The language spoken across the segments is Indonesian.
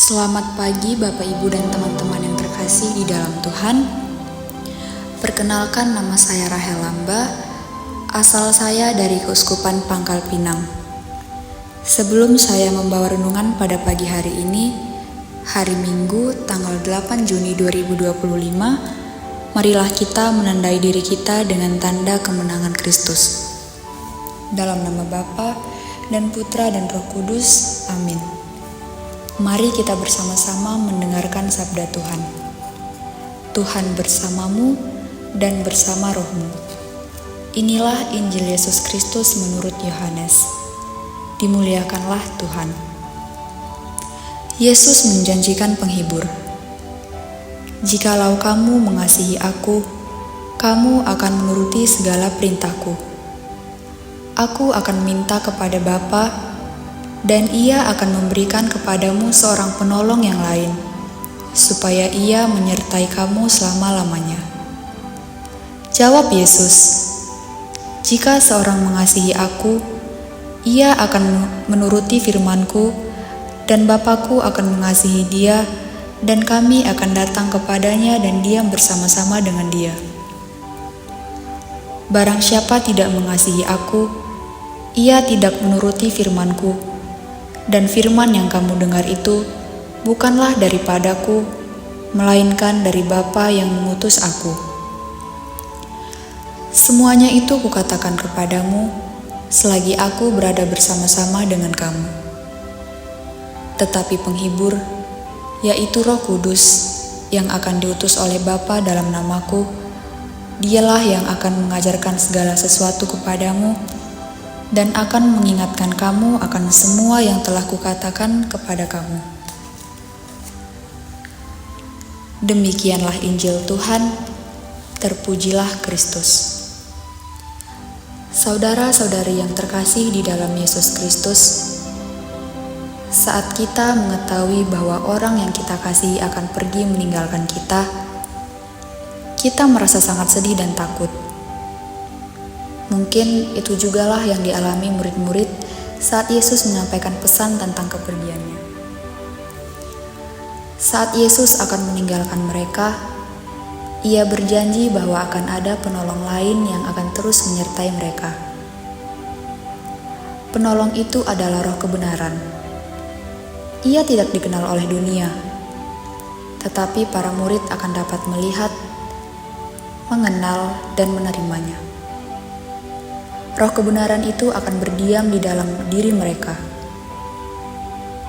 Selamat pagi Bapak Ibu dan teman-teman yang terkasih di dalam Tuhan. Perkenalkan, nama saya Rahel Lamba, asal saya dari Keuskupan Pangkal Pinang. Sebelum saya membawa renungan pada pagi hari ini, hari Minggu tanggal 8 Juni 2025, marilah kita menandai diri kita dengan tanda kemenangan Kristus. Dalam nama Bapa dan Putra dan Roh Kudus, amin. Mari kita bersama-sama mendengarkan sabda Tuhan. Tuhan bersamamu dan bersama rohmu. Inilah Injil Yesus Kristus menurut Yohanes. Dimuliakanlah Tuhan. Yesus menjanjikan penghibur. Jikalau kamu mengasihi aku, kamu akan menuruti segala perintahku. Aku akan minta kepada Bapa, dan Ia akan memberikan kepadamu seorang penolong yang lain, supaya Ia menyertai kamu selama-lamanya. Jawab Yesus, "Jika seorang mengasihi aku, ia akan menuruti firman-Ku, dan Bapa-Ku akan mengasihi dia, dan kami akan datang kepadanya dan diam bersama-sama dengan dia. Barang siapa tidak mengasihi aku, ia tidak menuruti firman-Ku. Dan firman yang kamu dengar itu bukanlah daripadaku, melainkan dari Bapa yang mengutus aku. Semuanya itu kukatakan kepadamu, selagi aku berada bersama-sama dengan kamu. Tetapi penghibur, yaitu Roh Kudus, yang akan diutus oleh Bapa dalam namaku, Dialah yang akan mengajarkan segala sesuatu kepadamu, dan akan mengingatkan kamu akan semua yang telah kukatakan kepada kamu." Demikianlah Injil Tuhan, terpujilah Kristus. Saudara-saudari yang terkasih di dalam Yesus Kristus, saat kita mengetahui bahwa orang yang kita kasihi akan pergi meninggalkan kita merasa sangat sedih dan takut. Mungkin itu jugalah yang dialami murid-murid saat Yesus menyampaikan pesan tentang kepergiannya. Saat Yesus akan meninggalkan mereka, Ia berjanji bahwa akan ada penolong lain yang akan terus menyertai mereka. Penolong itu adalah Roh kebenaran. Ia tidak dikenal oleh dunia, tetapi para murid akan dapat melihat, mengenal, dan menerimanya. Roh kebenaran itu akan berdiam di dalam diri mereka.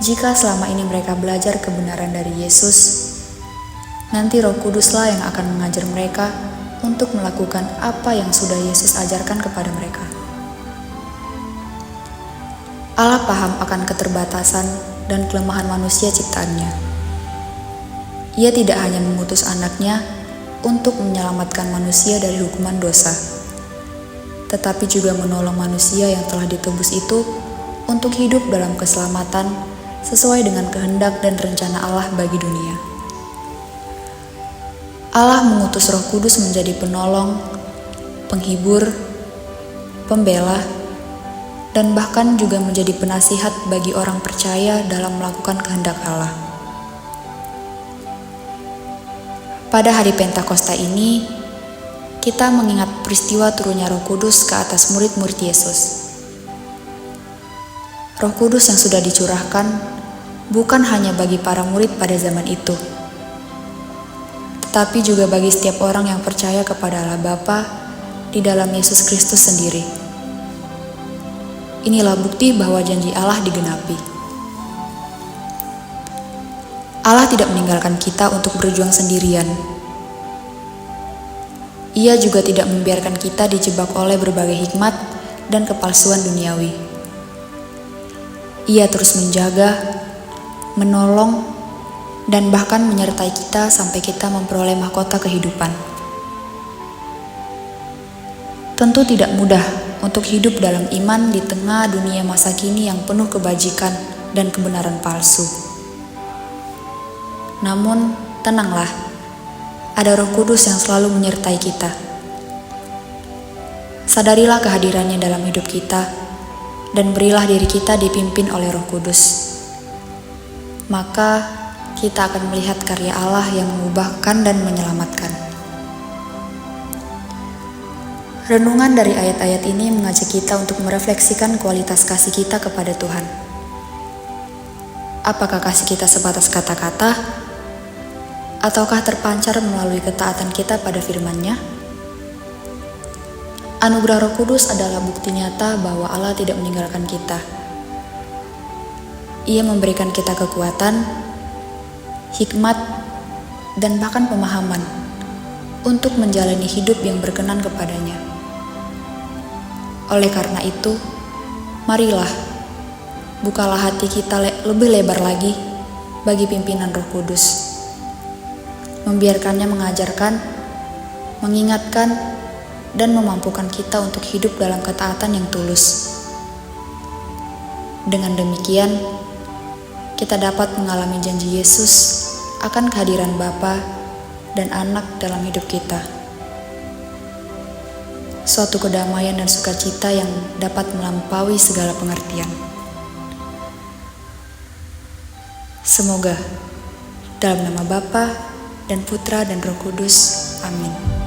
Jika selama ini mereka belajar kebenaran dari Yesus, nanti Roh Kuduslah yang akan mengajar mereka untuk melakukan apa yang sudah Yesus ajarkan kepada mereka. Allah paham akan keterbatasan dan kelemahan manusia ciptaannya. Ia tidak hanya mengutus anaknya untuk menyelamatkan manusia dari hukuman dosa, tetapi juga menolong manusia yang telah ditebus itu untuk hidup dalam keselamatan sesuai dengan kehendak dan rencana Allah bagi dunia. Allah mengutus Roh Kudus menjadi penolong, penghibur, pembela, dan bahkan juga menjadi penasihat bagi orang percaya dalam melakukan kehendak Allah. Pada hari Pentakosta ini, kita mengingat peristiwa turunnya Roh Kudus ke atas murid-murid Yesus. Roh Kudus yang sudah dicurahkan bukan hanya bagi para murid pada zaman itu, tetapi juga bagi setiap orang yang percaya kepada Allah Bapa di dalam Yesus Kristus sendiri. Inilah bukti bahwa janji Allah digenapi. Allah tidak meninggalkan kita untuk berjuang sendirian. Ia juga tidak membiarkan kita dijebak oleh berbagai hikmat dan kepalsuan duniawi. Ia terus menjaga, menolong, dan bahkan menyertai kita sampai kita memperoleh mahkota kehidupan. Tentu tidak mudah untuk hidup dalam iman di tengah dunia masa kini yang penuh kebajikan dan kebenaran palsu. Namun, tenanglah. Ada Roh Kudus yang selalu menyertai kita. Sadarilah kehadirannya dalam hidup kita, dan berilah diri kita dipimpin oleh Roh Kudus. Maka kita akan melihat karya Allah yang mengubahkan dan menyelamatkan. Renungan dari ayat-ayat ini mengajak kita untuk merefleksikan kualitas kasih kita kepada Tuhan. Apakah kasih kita sebatas kata-kata, ataukah terpancar melalui ketaatan kita pada firman-Nya? Anugerah Roh Kudus adalah bukti nyata bahwa Allah tidak meninggalkan kita. Ia memberikan kita kekuatan, hikmat, dan bahkan pemahaman untuk menjalani hidup yang berkenan kepadanya. Oleh karena itu, marilah bukalah hati kita lebih lebar lagi bagi pimpinan Roh Kudus. Membiarkannya mengajarkan, mengingatkan, dan memampukan kita untuk hidup dalam ketaatan yang tulus. Dengan demikian, kita dapat mengalami janji Yesus akan kehadiran Bapa dan Anak dalam hidup kita. Suatu kedamaian dan sukacita yang dapat melampaui segala pengertian. Semoga dalam nama Bapa dan Putra dan Roh Kudus. Amin.